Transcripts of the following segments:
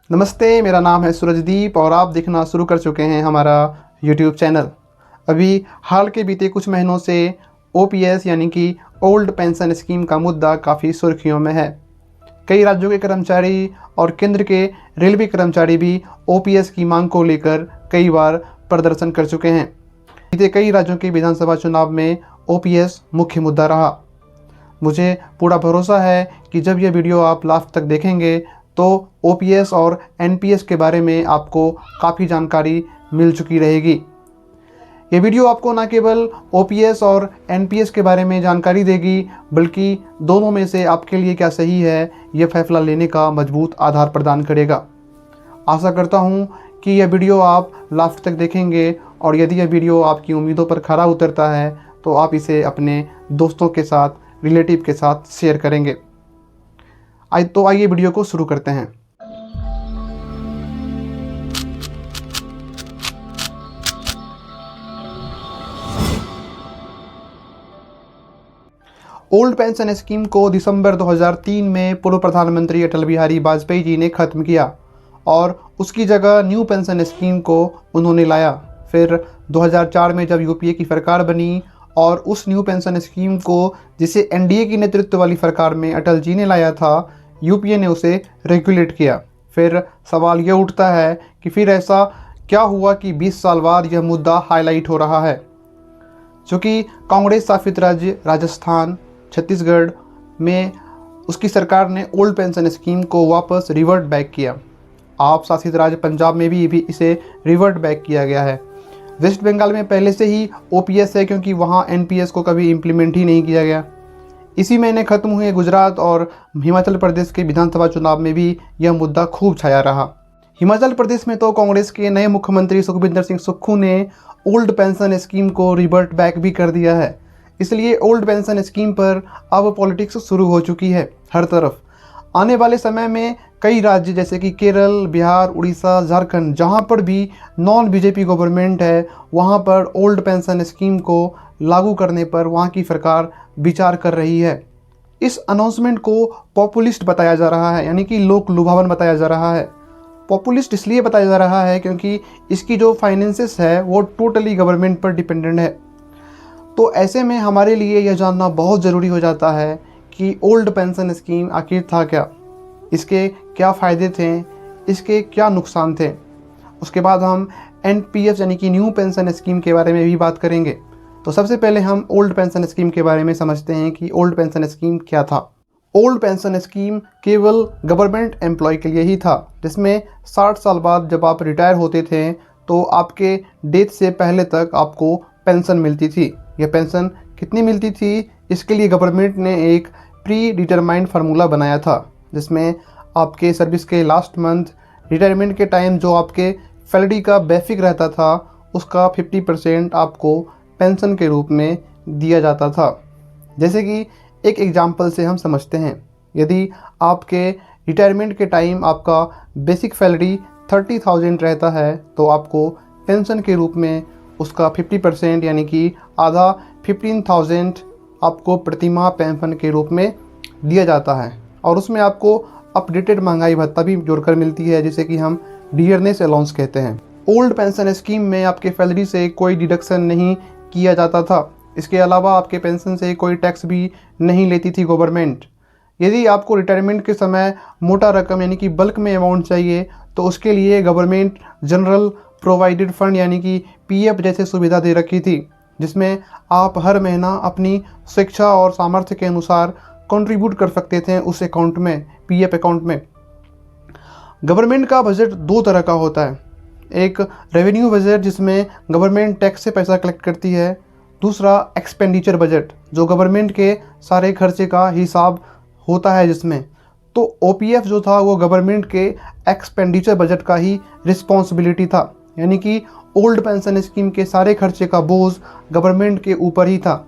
नमस्ते, मेरा नाम है सूरजदीप और आप देखना शुरू कर चुके हैं हमारा यूट्यूब चैनल। अभी हाल के बीते कुछ महीनों से ओपीएस यानी कि ओल्ड पेंशन स्कीम का मुद्दा काफ़ी सुर्खियों में है। कई राज्यों के कर्मचारी और केंद्र के रेलवे कर्मचारी भी ओपीएस की मांग को लेकर कई बार प्रदर्शन कर चुके हैं। बीते कई राज्यों के विधानसभा चुनाव में ओपीएस मुख्य मुद्दा रहा। मुझे पूरा भरोसा है कि जब यह वीडियो आप लास्ट तक देखेंगे तो ओपीएस और एनपीएस के बारे में आपको काफ़ी जानकारी मिल चुकी रहेगी। ये वीडियो आपको न केवल ओपीएस और एनपीएस के बारे में जानकारी देगी, बल्कि दोनों में से आपके लिए क्या सही है ये फैसला लेने का मजबूत आधार प्रदान करेगा। आशा करता हूँ कि यह वीडियो आप लास्ट तक देखेंगे और यदि यह वीडियो आपकी उम्मीदों पर खरा उतरता है तो आप इसे अपने दोस्तों के साथ, रिलेटिव के साथ शेयर करेंगे। आइए वीडियो को शुरू करते हैं। ओल्ड पेंशन स्कीम को दिसंबर 2003 में पूर्व प्रधानमंत्री अटल बिहारी वाजपेयी जी ने ख़त्म किया और उसकी जगह न्यू पेंशन स्कीम को उन्होंने लाया। फिर 2004 में जब यूपीए की सरकार बनी और उस न्यू पेंशन स्कीम को, जिसे एनडीए की नेतृत्व वाली सरकार में अटल जी ने लाया था, यूपीए ने उसे रेगुलेट किया। फिर सवाल ये उठता है कि फिर ऐसा क्या हुआ कि 20 साल बाद यह मुद्दा हाईलाइट हो रहा है। चूँकि कांग्रेस शासित राज्य राजस्थान, छत्तीसगढ़ में उसकी सरकार ने ओल्ड पेंशन स्कीम को वापस रिवर्ट बैक किया। आप शासित राज्य पंजाब में भी इसे रिवर्ट बैक किया गया है। वेस्ट बंगाल में पहले से ही ओपीएस है, क्योंकि वहाँ एनपीएस को कभी इम्प्लीमेंट ही नहीं किया गया। इसी महीने खत्म हुए गुजरात और हिमाचल प्रदेश के विधानसभा चुनाव में भी यह मुद्दा खूब छाया रहा। हिमाचल प्रदेश में तो कांग्रेस के नए मुख्यमंत्री सुखविंदर सिंह सुक्खू ने ओल्ड पेंशन स्कीम को रिवर्ट बैक भी कर दिया है। इसलिए ओल्ड पेंशन स्कीम पर अब पॉलिटिक्स शुरू हो चुकी है हर तरफ। आने वाले समय में कई राज्य जैसे कि केरल, बिहार, उड़ीसा, झारखंड, जहां पर भी नॉन बीजेपी गवर्नमेंट है, वहां पर ओल्ड पेंशन स्कीम को लागू करने पर वहां की सरकार विचार कर रही है। इस अनाउंसमेंट को पॉपुलिस्ट बताया जा रहा है, यानी कि लोक लुभावन बताया जा रहा है। पॉपुलिस्ट इसलिए बताया जा रहा है क्योंकि इसकी जो फाइनेंसेस है वो टोटली गवर्नमेंट पर डिपेंडेंट है। तो ऐसे में हमारे लिए यह जानना बहुत ज़रूरी हो जाता है कि ओल्ड पेंशन स्कीम आखिर था क्या, इसके क्या फ़ायदे थे, इसके क्या नुकसान थे। उसके बाद हम एनपीएस यानी कि न्यू पेंशन स्कीम के बारे में भी बात करेंगे। तो सबसे पहले हम ओल्ड पेंशन स्कीम के बारे में समझते हैं कि ओल्ड पेंशन स्कीम क्या था। ओल्ड पेंशन स्कीम केवल गवर्नमेंट एम्प्लॉय के लिए ही था, जिसमें 60 साल बाद जब आप रिटायर होते थे तो आपके डेथ से पहले तक आपको पेंशन मिलती थी। यह पेंशन कितनी मिलती थी, इसके लिए गवर्नमेंट ने एक प्री डिटरमाइंड फार्मूला बनाया था, जिसमें आपके सर्विस के लास्ट मंथ, रिटायरमेंट के टाइम जो आपके सैलरी का बेसिक रहता था उसका 50% आपको पेंशन के रूप में दिया जाता था। जैसे कि एक एग्जांपल से हम समझते हैं, यदि आपके रिटायरमेंट के टाइम आपका बेसिक सैलरी 30,000 रहता है तो आपको पेंशन के रूप में उसका 50% यानी कि आधा 15,000 आपको प्रतिमाह पेंशन के रूप में दिया जाता है। और उसमें आपको अपडेटेड महंगाई भत्ता भी जोड़कर मिलती है, जिसे कि हम डियरनेस अलाउंस कहते हैं। ओल्ड पेंशन स्कीम में आपके सैलरी से कोई डिडक्शन नहीं किया जाता था। इसके अलावा आपके पेंशन से कोई टैक्स भी नहीं लेती थी गवर्नमेंट। यदि आपको रिटायरमेंट के समय मोटा रकम यानी कि बल्क में अमाउंट चाहिए तो उसके लिए गवर्नमेंट जनरल प्रोवाइडेड फंड यानी कि पीएफ जैसे सुविधा दे रखी थी, जिसमें आप हर महीना अपनी शिक्षा और सामर्थ्य के अनुसार कंट्रीब्यूट कर सकते थे उस अकाउंट में, पीएफ अकाउंट में। गवर्नमेंट का बजट दो तरह का होता है, एक रेवेन्यू बजट जिसमें गवर्नमेंट टैक्स से पैसा कलेक्ट करती है, दूसरा एक्सपेंडिचर बजट जो गवर्नमेंट के सारे खर्चे का हिसाब होता है जिसमें। तो ओपीएफ जो था वो गवर्नमेंट के एक्सपेंडिचर बजट का ही रिस्पॉन्सिबिलिटी था, यानी कि ओल्ड पेंशन स्कीम के सारे खर्चे का बोझ गवर्नमेंट के ऊपर ही था।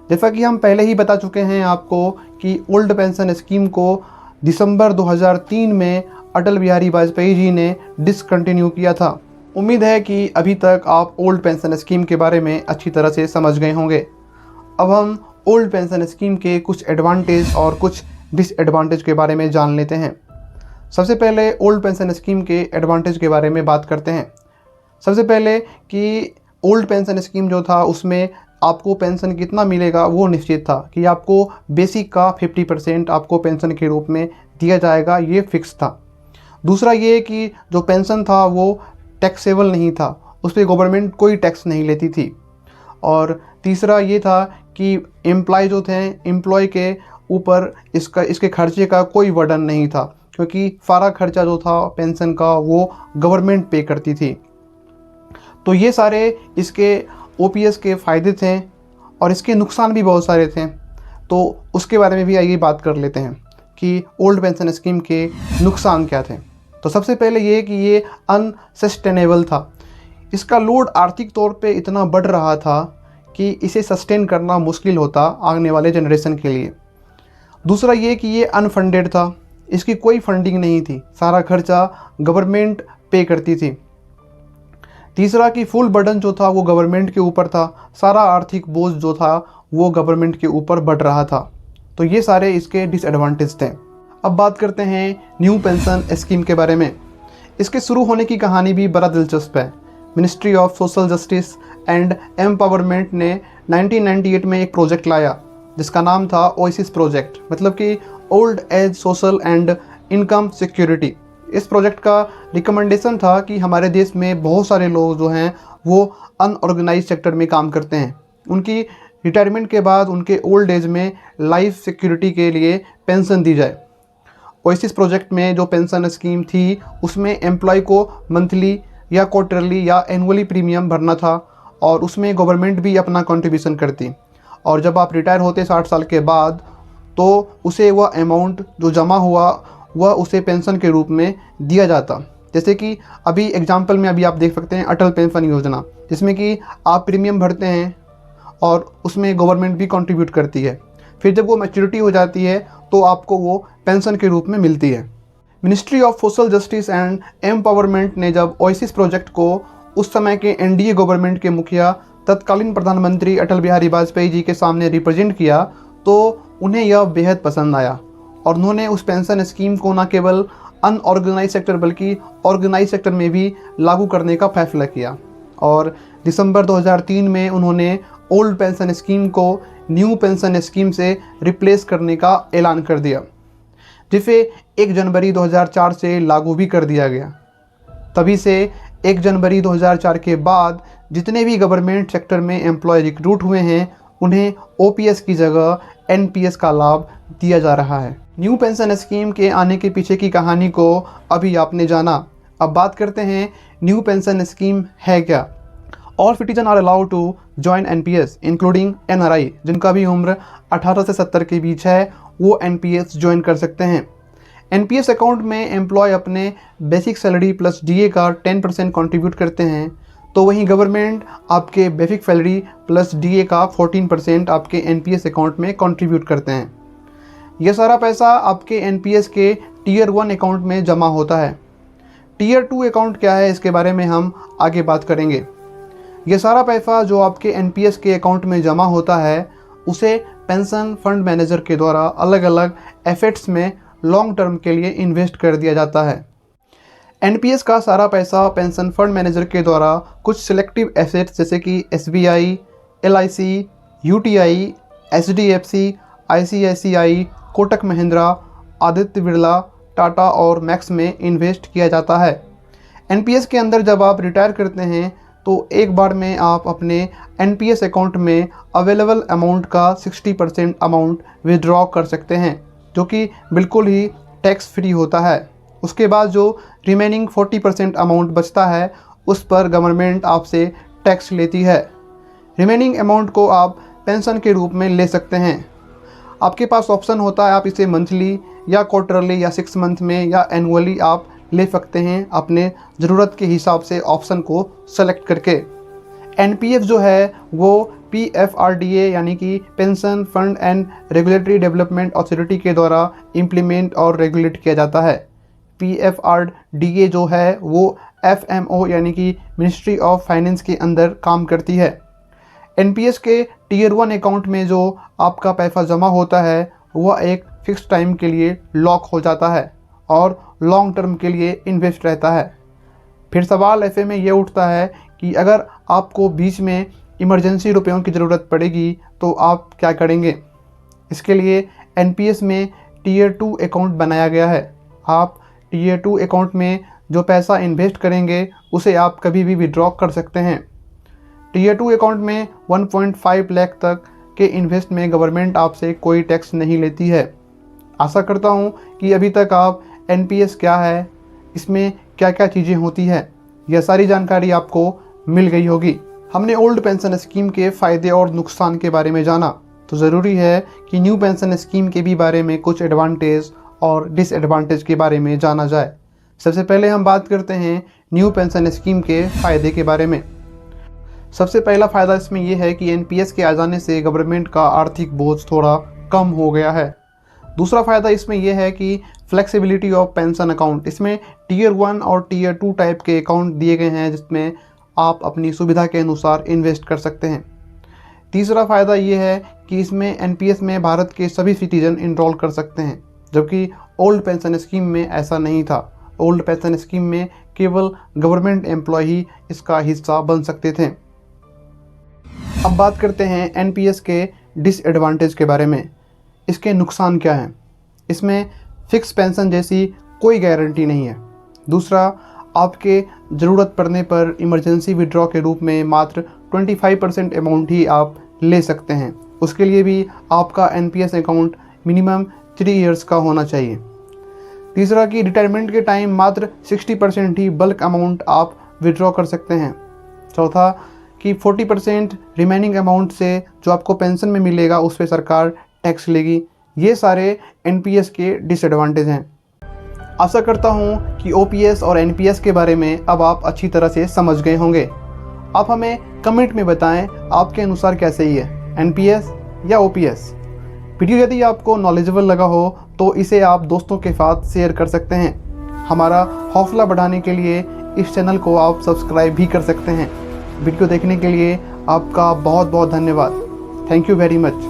जैसा कि हम पहले ही बता चुके हैं आपको कि ओल्ड पेंशन स्कीम को दिसंबर 2003 में अटल बिहारी वाजपेयी जी ने डिसकंटिन्यू किया था। उम्मीद है कि अभी तक आप ओल्ड पेंशन स्कीम के बारे में अच्छी तरह से समझ गए होंगे। अब हम ओल्ड पेंशन स्कीम के कुछ एडवांटेज और कुछ डिसएडवांटेज के बारे में जान लेते हैं। सबसे पहले ओल्ड पेंशन स्कीम के एडवांटेज के बारे में बात करते हैं। सबसे पहले कि ओल्ड पेंशन स्कीम जो था उसमें आपको पेंशन कितना मिलेगा वो निश्चित था कि आपको बेसिक का 50% आपको पेंशन के रूप में दिया जाएगा, ये फिक्स था। दूसरा ये कि जो पेंशन था वो टैक्सेबल नहीं था, उस पर गवर्नमेंट कोई टैक्स नहीं लेती थी। और तीसरा ये था कि एम्प्लॉय जो थे, एम्प्लॉय के ऊपर इसके खर्चे का कोई बर्डन नहीं था, क्योंकि सारा खर्चा जो था पेंशन का वो गवर्नमेंट पे करती थी। तो ये सारे इसके ओपीएस के फ़ायदे थे और इसके नुकसान भी बहुत सारे थे। तो उसके बारे में भी आइए बात कर लेते हैं कि ओल्ड पेंशन स्कीम के नुकसान क्या थे। तो सबसे पहले ये कि ये अनसस्टेनेबल था। इसका लोड आर्थिक तौर पे इतना बढ़ रहा था कि इसे सस्टेन करना मुश्किल होता आने वाले जनरेशन के लिए। दूसरा ये कि ये अनफंडेड था, इसकी कोई फंडिंग नहीं थी, सारा खर्चा गवर्नमेंट पे करती थी। तीसरा कि फुल बर्डन जो था वो गवर्नमेंट के ऊपर था, सारा आर्थिक बोझ जो था वो गवर्नमेंट के ऊपर बढ़ रहा था। तो ये सारे इसके डिसएडवांटेज थे। अब बात करते हैं न्यू पेंशन स्कीम के बारे में। इसके शुरू होने की कहानी भी बड़ा दिलचस्प है। Ministry of social justice and empowerment ने 1998 में एक प्रोजेक्ट लाया जिसका नाम था ओएसिस प्रोजेक्ट, मतलब कि old age social and income security. इस प्रोजेक्ट का रिकमेंडेशन था कि हमारे देश में बहुत सारे लोग जो हैं वो अनऑर्गेनाइज सेक्टर में काम करते हैं, उनकी रिटायरमेंट के बाद उनके ओल्ड एज में लाइफ सिक्योरिटी के लिए पेंशन दी जाए। ओएसिस प्रोजेक्ट में जो पेंशन स्कीम थी उसमें एम्प्लॉय को मंथली या क्वार्टरली या एनुअली प्रीमियम भरना था और उसमें गवर्नमेंट भी अपना कंट्रीब्यूशन करती। और जब आप रिटायर होते 60 साल के बाद तो उसे वह अमाउंट जो जमा हुआ वह उसे पेंशन के रूप में दिया जाता। जैसे कि अभी एग्जांपल में अभी आप देख सकते हैं अटल पेंशन योजना, जिसमें कि आप प्रीमियम भरते हैं और उसमें गवर्नमेंट भी कंट्रीब्यूट करती है। फिर जब वो मैच्योरिटी हो जाती है तो आपको वो पेंशन के रूप में मिलती है। Ministry of social justice and empowerment ने जब ओएसिस प्रोजेक्ट को उस समय के एनडीए गवर्नमेंट के मुखिया तत्कालीन प्रधानमंत्री अटल बिहारी वाजपेयी जी के सामने रिप्रेजेंट किया तो उन्हें यह बेहद पसंद आया और उन्होंने उस पेंशन स्कीम को न केवल अनऑर्गेनाइज सेक्टर बल्कि ऑर्गेनाइज सेक्टर में भी लागू करने का फैसला किया। और दिसंबर 2003 में उन्होंने ओल्ड पेंशन स्कीम को न्यू पेंशन स्कीम से रिप्लेस करने का ऐलान कर दिया, जिसे 1 जनवरी 2004 से लागू भी कर दिया गया। तभी से 1 जनवरी 2004 के बाद जितने भी गवर्नमेंट सेक्टर में एम्प्लॉय रिक्रूट हुए हैं उन्हें ओपीएस की जगह एनपीएस का लाभ दिया जा रहा है। न्यू पेंशन स्कीम के आने के पीछे की कहानी को अभी आपने जाना। अब बात करते हैं न्यू पेंशन स्कीम है क्या। All citizen are allowed to join NPS including NRI, जिनका भी उम्र 18 से 70 के बीच है वो एनपीएस ज्वाइन कर सकते हैं। एनपीएस अकाउंट में एम्प्लॉय अपने बेसिक सैलरी प्लस डीए का 10% कंट्रीब्यूट करते हैं, तो वहीं गवर्नमेंट आपके बेसिक सैलरी प्लस डीए का 14% आपके एनपीएस अकाउंट में कंट्रीब्यूट करते हैं। यह सारा पैसा आपके एनपीएस के टीयर 1 अकाउंट में जमा होता है। टीयर 2 अकाउंट क्या है इसके बारे में हम आगे बात करेंगे। यह सारा पैसा जो आपके एनपीएस के अकाउंट में जमा होता है उसे पेंशन फंड मैनेजर के द्वारा अलग अलग एसेट्स में लॉन्ग टर्म के लिए इन्वेस्ट कर दिया जाता है। एनपीएस का सारा पैसा पेंशन फंड मैनेजर के द्वारा कुछ सिलेक्टिव एसेट्स जैसे कि SBI, LIC, UTI, HDFC, ICICI, Kotak Mahindra, Aditya Birla, Tata और मैक्स में इन्वेस्ट किया जाता है। एनपीएस के अंदर जब आप रिटायर करते हैं तो एक बार में आप अपने एनपीएस अकाउंट में अवेलेबल अमाउंट का 60% अमाउंट विड्रॉ कर सकते हैं, जो कि बिल्कुल ही टैक्स फ्री होता है। उसके बाद जो रिमेनिंग 40% अमाउंट बचता है उस पर गवर्नमेंट आपसे टैक्स लेती है। रिमेनिंग अमाउंट को आप पेंशन के रूप में ले सकते हैं। आपके पास ऑप्शन होता है, आप इसे मंथली या क्वार्टरली या 6 मंथ में या एनुअली आप ले सकते हैं अपने ज़रूरत के हिसाब से ऑप्शन को सेलेक्ट करके। एनपीएस जो है वो पीएफआरडीए यानी कि pension fund and regulatory development authority के द्वारा इम्प्लीमेंट और रेगुलेट किया जाता है। पीएफआरडीए जो है वो एफएमओ यानी कि मिनिस्ट्री ऑफ फाइनेंस के अंदर काम करती है। एनपीएस के टीयर 1 अकाउंट में जो आपका पैसा जमा होता है वह एक फिक्स टाइम के लिए लॉक हो जाता है और लॉन्ग टर्म के लिए इन्वेस्ट रहता है। फिर सवाल ऐसे में ये उठता है कि अगर आपको बीच में इमरजेंसी रुपयों की ज़रूरत पड़ेगी तो आप क्या करेंगे। इसके लिए एनपीएस में टीयर 2 अकाउंट बनाया गया है। आप टीयर 2 अकाउंट में जो पैसा इन्वेस्ट करेंगे उसे आप कभी भी विड्रॉ कर सकते हैं। टीयर 2 अकाउंट में 1.5 लाख तक के इन्वेस्ट में गवर्नमेंट आपसे कोई टैक्स नहीं लेती है। आशा करता हूँ कि अभी तक आप एनपीएस क्या है, इसमें क्या क्या चीज़ें होती हैं, यह सारी जानकारी आपको मिल गई होगी। हमने ओल्ड पेंशन स्कीम के फ़ायदे और नुकसान के बारे में जाना, तो ज़रूरी है कि न्यू पेंशन स्कीम के भी बारे में कुछ एडवांटेज और डिसएडवांटेज के बारे में जाना जाए। सबसे पहले हम बात करते हैं न्यू पेंशन स्कीम के फ़ायदे के बारे में। सबसे पहला फ़ायदा इसमें यह है कि एनपीएस के आ जाने से गवर्नमेंट का आर्थिक बोझ थोड़ा कम हो गया है। दूसरा फ़ायदा इसमें यह है कि फ्लेक्सिबिलिटी ऑफ पेंशन अकाउंट, इसमें टीयर 1 और टीयर 2 टाइप के अकाउंट दिए गए हैं जिसमें आप अपनी सुविधा के अनुसार इन्वेस्ट कर सकते हैं। तीसरा फ़ायदा ये है कि इसमें एनपीएस में भारत के सभी सिटीजन इनरोल कर सकते हैं, जबकि ओल्ड पेंशन स्कीम में ऐसा नहीं था। ओल्ड पेंशन स्कीम में केवल गवर्नमेंट एम्प्लॉय ही इसका हिस्सा बन सकते थे। अब बात करते हैं एनपीएस के डिसएडवांटेज के बारे में। इसके नुकसान क्या हैं? इसमें फिक्स पेंशन जैसी कोई गारंटी नहीं है। दूसरा, आपके ज़रूरत पड़ने पर इमरजेंसी विड्रॉ के रूप में मात्र 25% अमाउंट ही आप ले सकते हैं। उसके लिए भी आपका एनपीएस अकाउंट मिनिमम 3 इयर्स का होना चाहिए। तीसरा कि रिटायरमेंट के टाइम मात्र 60% ही बल्क अमाउंट आप विड्रॉ कर सकते हैं। चौथा कि 40% रिमेनिंग अमाउंट से जो आपको पेंशन में मिलेगा उस पर सरकार टैक्स लेगी। ये सारे एनपीएस के डिसएडवांटेज हैं। आशा करता हूँ कि ओपीएस और एनपीएस के बारे में अब आप अच्छी तरह से समझ गए होंगे। आप हमें कमेंट में बताएं आपके अनुसार क्या सही है, एनपीएस या ओपीएस। वीडियो यदि आपको नॉलेजेबल लगा हो तो इसे आप दोस्तों के साथ शेयर कर सकते हैं। हमारा हौसला बढ़ाने के लिए इस चैनल को आप सब्सक्राइब भी कर सकते हैं। वीडियो देखने के लिए आपका बहुत बहुत धन्यवाद। Thank you very much.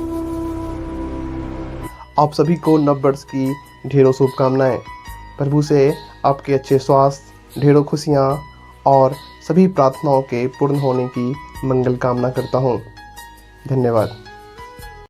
आप सभी को नववर्ष की ढेरों शुभकामनाएं। प्रभु से आपके अच्छे स्वास्थ्य, ढेरों खुशियाँ और सभी प्रार्थनाओं के पूर्ण होने की मंगल कामना करता हूँ। धन्यवाद।